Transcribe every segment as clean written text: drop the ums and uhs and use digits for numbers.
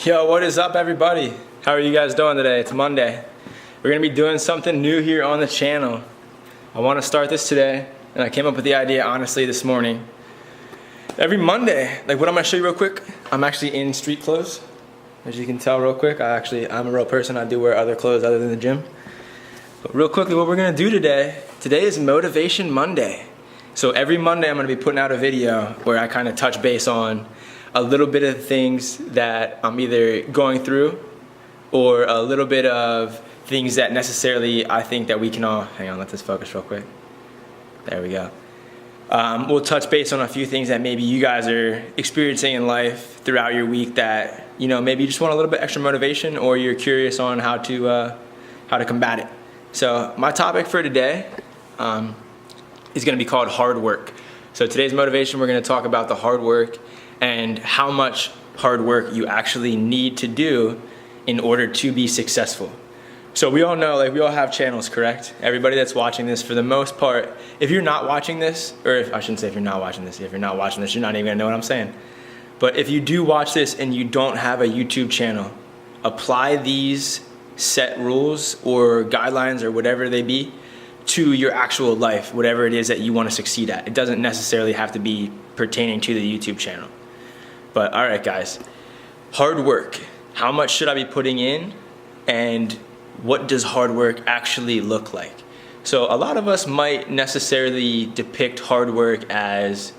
Yo, what is up everybody? How are you guys doing today? It's Monday. We're gonna be doing something new here on the channel. I wanna start this today, and I came up with the idea honestly this morning. Every Monday, like what I'm gonna show you real quick, I'm actually in street clothes. As you can tell real quick, I'm a real person. I do wear other clothes other than the gym. But real quickly, what we're gonna do today is Motivation Monday. So every Monday I'm gonna be putting out a video where I kind of touch base on a little bit of things that I'm either going through or a little bit of things that necessarily I think that we can all, hang on, let this focus real quick. There we go. We'll touch base on a few things that maybe you guys are experiencing in life throughout your week that, you know, maybe you just want a little bit extra motivation or you're curious on how to combat it. So my topic for today is gonna be called hard work. So today's motivation, we're gonna talk about the hard work and how much hard work you actually need to do in order to be successful. So we all know, like we all have channels, correct? Everybody that's watching this, for the most part, if you're not watching this, or if, I shouldn't say if you're not watching this, if you're not watching this, you're not even gonna know what I'm saying. But if you do watch this and you don't have a YouTube channel, apply these set rules or guidelines or whatever they be to your actual life, whatever it is that you wanna succeed at. It doesn't necessarily have to be pertaining to the YouTube channel. But all right, guys, hard work. How much should I be putting in, and what does hard work actually look like? So a lot of us might necessarily depict hard work as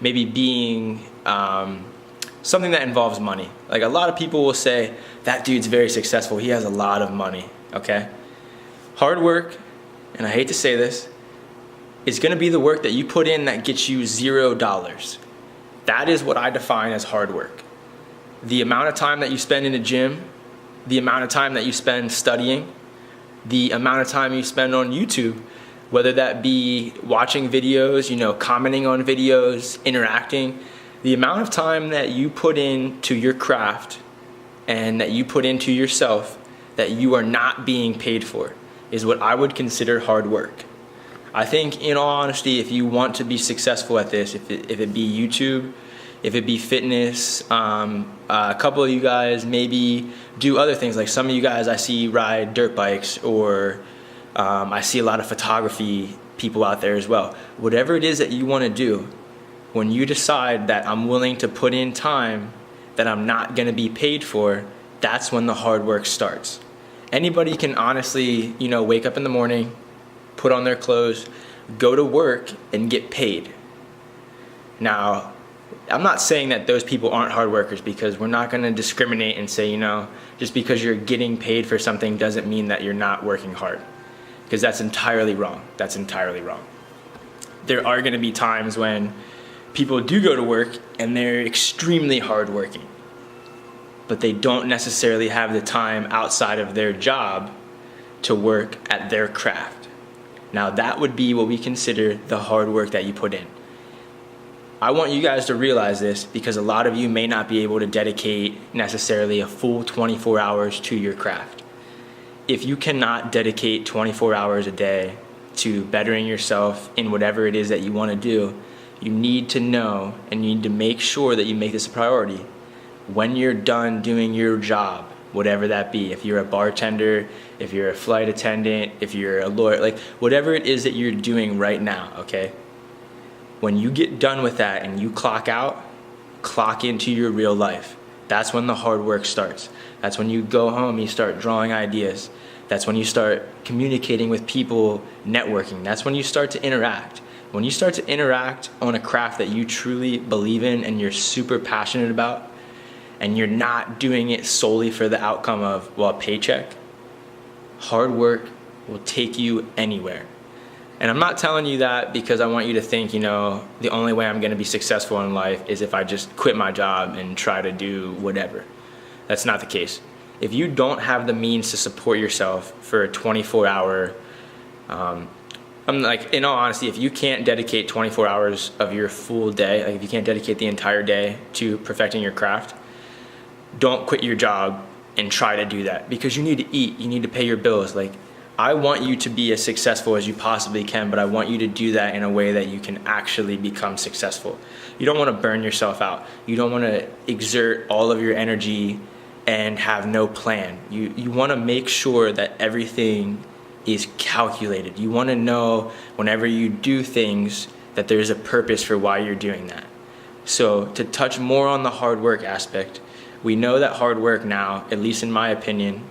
maybe being something that involves money. Like a lot of people will say, that dude's very successful, he has a lot of money, okay? Hard work, and I hate to say this, is gonna be the work that you put in that gets you $0. That is what I define as hard work. The amount of time that you spend in a gym, the amount of time that you spend studying, the amount of time you spend on YouTube, whether that be watching videos, you know, commenting on videos, interacting, the amount of time that you put into your craft and that you put into yourself that you are not being paid for is what I would consider hard work. I think, in all honesty, if you want to be successful at this, if it be YouTube, if it be fitness, a couple of you guys maybe do other things. Like some of you guys I see ride dirt bikes, or I see a lot of photography people out there as well. Whatever it is that you want to do, when you decide that I'm willing to put in time that I'm not going to be paid for, that's when the hard work starts. Anybody can honestly, you know, wake up in the morning, put on their clothes, go to work and get paid. Now, I'm not saying that those people aren't hard workers, because we're not going to discriminate and say, you know, just because you're getting paid for something doesn't mean that you're not working hard, because that's entirely wrong. That's entirely wrong. There are going to be times when people do go to work and they're extremely hardworking, but they don't necessarily have the time outside of their job to work at their craft. Now that would be what we consider the hard work that you put in. I want you guys to realize this, because a lot of you may not be able to dedicate necessarily a full 24 hours to your craft. If you cannot dedicate 24 hours a day to bettering yourself in whatever it is that you want to do, you need to know and you need to make sure that you make this a priority. When you're done doing your job, whatever that be, if you're a bartender, if you're a flight attendant, if you're a lawyer, like whatever it is that you're doing right now, okay? When you get done with that and you clock out, clock into your real life. That's when the hard work starts. That's when you go home, you start drawing ideas. That's when you start communicating with people, networking. That's when you start to interact. When you start to interact on a craft that you truly believe in and you're super passionate about, and you're not doing it solely for the outcome of, well, a paycheck, hard work will take you anywhere. And I'm not telling you that because I want you to think, you know, the only way I'm going to be successful in life is if I just quit my job and try to do whatever. That's not the case. If you don't have the means to support yourself for a 24-hour, I'm like, in all honesty, if you can't dedicate 24 hours of your full day, like if you can't dedicate the entire day to perfecting your craft, don't quit your job and try to do that, because you need to eat, you need to pay your bills. Like, I want you to be as successful as you possibly can, but I want you to do that in a way that you can actually become successful. You don't want to burn yourself out. You don't want to exert all of your energy and have no plan. You want to make sure that everything is calculated. You want to know whenever you do things that there's a purpose for why you're doing that. So to touch more on the hard work aspect, we know that hard work now, at least in my opinion,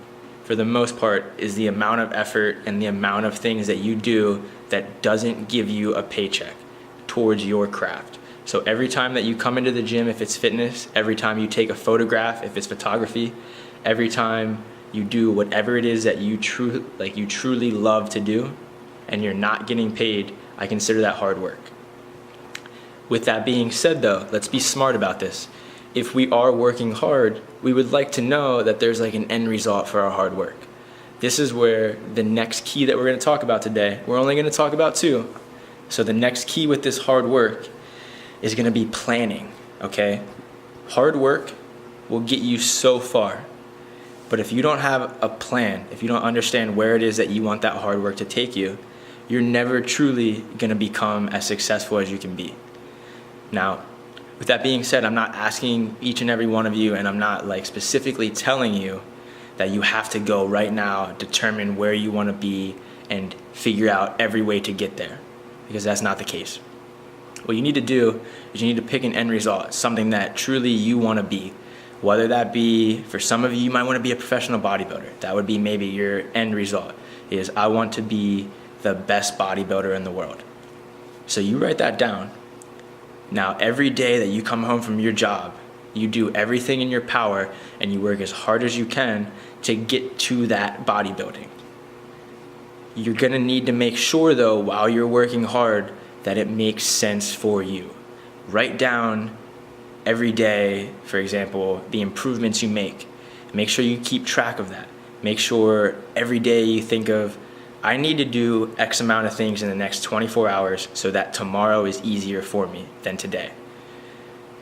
for the most part, is the amount of effort and the amount of things that you do that doesn't give you a paycheck towards your craft. So every time that you come into the gym, if it's fitness, every time you take a photograph, if it's photography, every time you do whatever it is that you truly love to do and you're not getting paid, I consider that hard work. With that being said though, let's be smart about this. If we are working hard, we would like to know that there's like an end result for our hard work. This is where the next key that we're going to talk about today, we're only going to talk about 2. So the next key with this hard work is going to be planning, okay? Hard work will get you so far. But if you don't have a plan, if you don't understand where it is that you want that hard work to take you, you're never truly going to become as successful as you can be. Now, with that being said, I'm not asking each and every one of you, and I'm not like specifically telling you that you have to go right now, determine where you want to be, and figure out every way to get there, because that's not the case. What you need to do is you need to pick an end result, something that truly you want to be. Whether that be, for some of you, you might want to be a professional bodybuilder. That would be maybe your end result, is I want to be the best bodybuilder in the world. So you write that down. Now, every day that you come home from your job, you do everything in your power and you work as hard as you can to get to that bodybuilding. You're going to need to make sure, though, while you're working hard, that it makes sense for you. Write down every day, for example, the improvements you make. Make sure you keep track of that. Make sure every day you think of, I need to do X amount of things in the next 24 hours so that tomorrow is easier for me than today.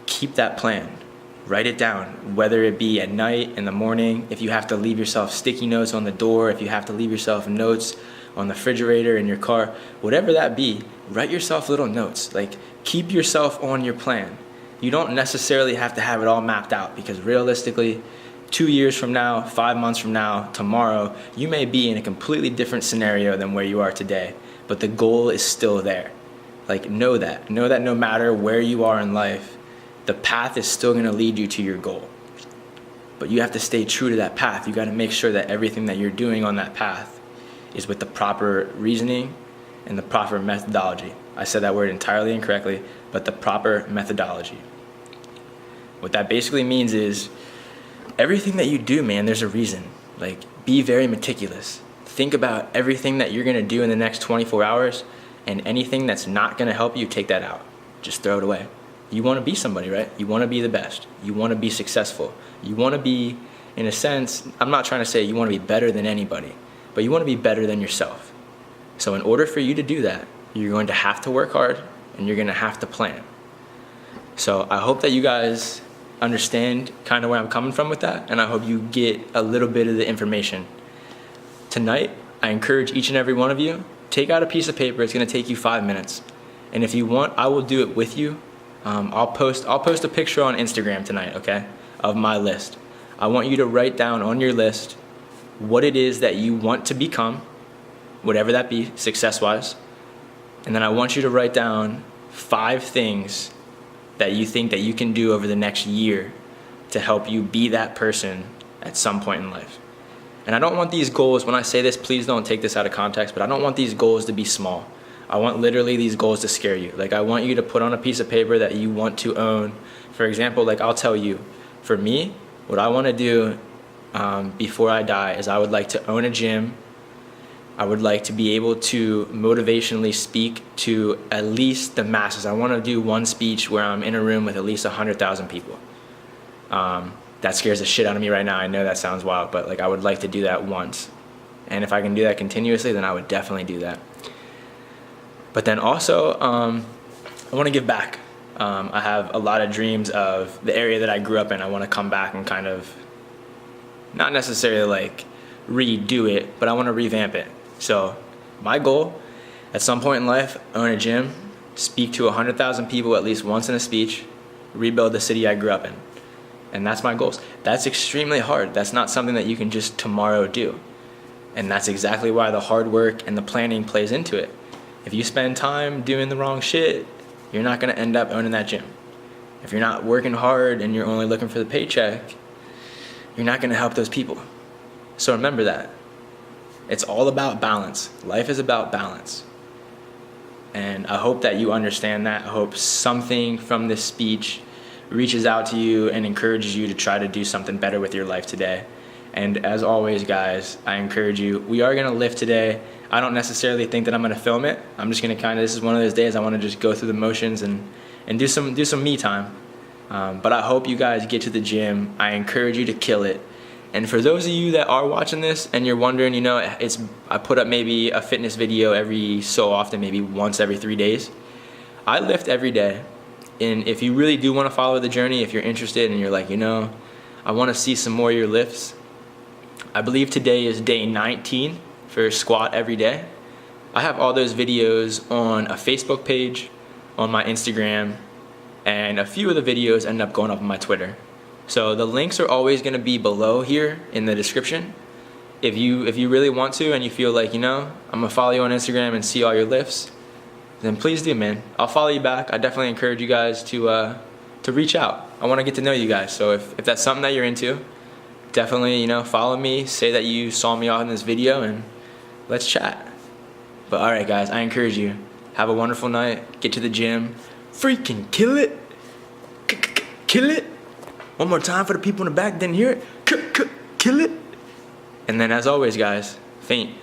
Keep that plan. Write it down, whether it be at night, in the morning, if you have to leave yourself sticky notes on the door, if you have to leave yourself notes on the refrigerator in your car, whatever that be, write yourself little notes. Like, keep yourself on your plan. You don't necessarily have to have it all mapped out, because realistically, 2 years from now, 5 months from now, tomorrow, you may be in a completely different scenario than where you are today, but the goal is still there. Like, know that no matter where you are in life, the path is still going to lead you to your goal. But you have to stay true to that path. You got to make sure that everything that you're doing on that path is with the proper reasoning and the proper methodology. I said that word entirely incorrectly, but the proper methodology. What that basically means is everything that you do, man, there's a reason. Like, be very meticulous. Think about everything that you're going to do in the next 24 hours, and anything that's not going to help you, take that out. Just throw it away. You want to be somebody, right? You want to be the best. You want to be successful. You want to be, in a sense, I'm not trying to say you want to be better than anybody, but you want to be better than yourself. So in order for you to do that, you're going to have to work hard and you're going to have to plan. So I hope that you guys understand kind of where I'm coming from with that, and I hope you get a little bit of the information. Tonight, I encourage each and every one of you, take out a piece of paper. It's going to take you 5 minutes. And if you want, I will do it with you. I'll post a picture on Instagram tonight, okay, of my list. I want you to write down on your list what it is that you want to become, whatever that be, success-wise. And then I want you to write down 5 things that you think that you can do over the next year to help you be that person at some point in life. And I don't want these goals, when I say this, please don't take this out of context, but I don't want these goals to be small. I want literally these goals to scare you. Like, I want you to put on a piece of paper that you want to own. For example, like, I'll tell you, for me, what I want to do before I die is I would like to own a gym. I would like to be able to motivationally speak to at least the masses. I want to do one speech where I'm in a room with at least 100,000 people. That scares the shit out of me right now. I know that sounds wild, but like, I would like to do that once. And if I can do that continuously, then I would definitely do that. But then also, I want to give back. I have a lot of dreams of the area that I grew up in. I want to come back and kind of, not necessarily like redo it, but I want to revamp it. So my goal, at some point in life, own a gym, speak to 100,000 people at least once in a speech, rebuild the city I grew up in. And that's my goals. That's extremely hard. That's not something that you can just tomorrow do. And that's exactly why the hard work and the planning plays into it. If you spend time doing the wrong shit, you're not gonna end up owning that gym. If you're not working hard and you're only looking for the paycheck, you're not gonna help those people. So remember that. It's all about balance. Life is about balance. And I hope that you understand that. I hope something from this speech reaches out to you and encourages you to try to do something better with your life today. And as always, guys, I encourage you, we are gonna lift today. I don't necessarily think that I'm gonna film it. I'm just gonna this is one of those days I wanna just go through the motions and do some me time. But I hope you guys get to the gym. I encourage you to kill it. And for those of you that are watching this and you're wondering, I put up maybe a fitness video every so often, maybe once every 3 days. I lift every day. And if you really do want to follow the journey, if you're interested and you're like, I want to see some more of your lifts, I believe today is day 19 for squat every day. I have all those videos on a Facebook page, on my Instagram, and a few of the videos end up going up on my Twitter. So the links are always going to be below here in the description. If you really want to and you feel like, I'm going to follow you on Instagram and see all your lifts, then please do, man. I'll follow you back. I definitely encourage you guys to reach out. I want to get to know you guys. So if that's something that you're into, definitely, follow me, say that you saw me on this video, and let's chat. But all right, guys, I encourage you. Have a wonderful night. Get to the gym. Freaking kill it. Kill it. One more time for the people in the back didn't hear it. Kill it. And then as always, guys, faint.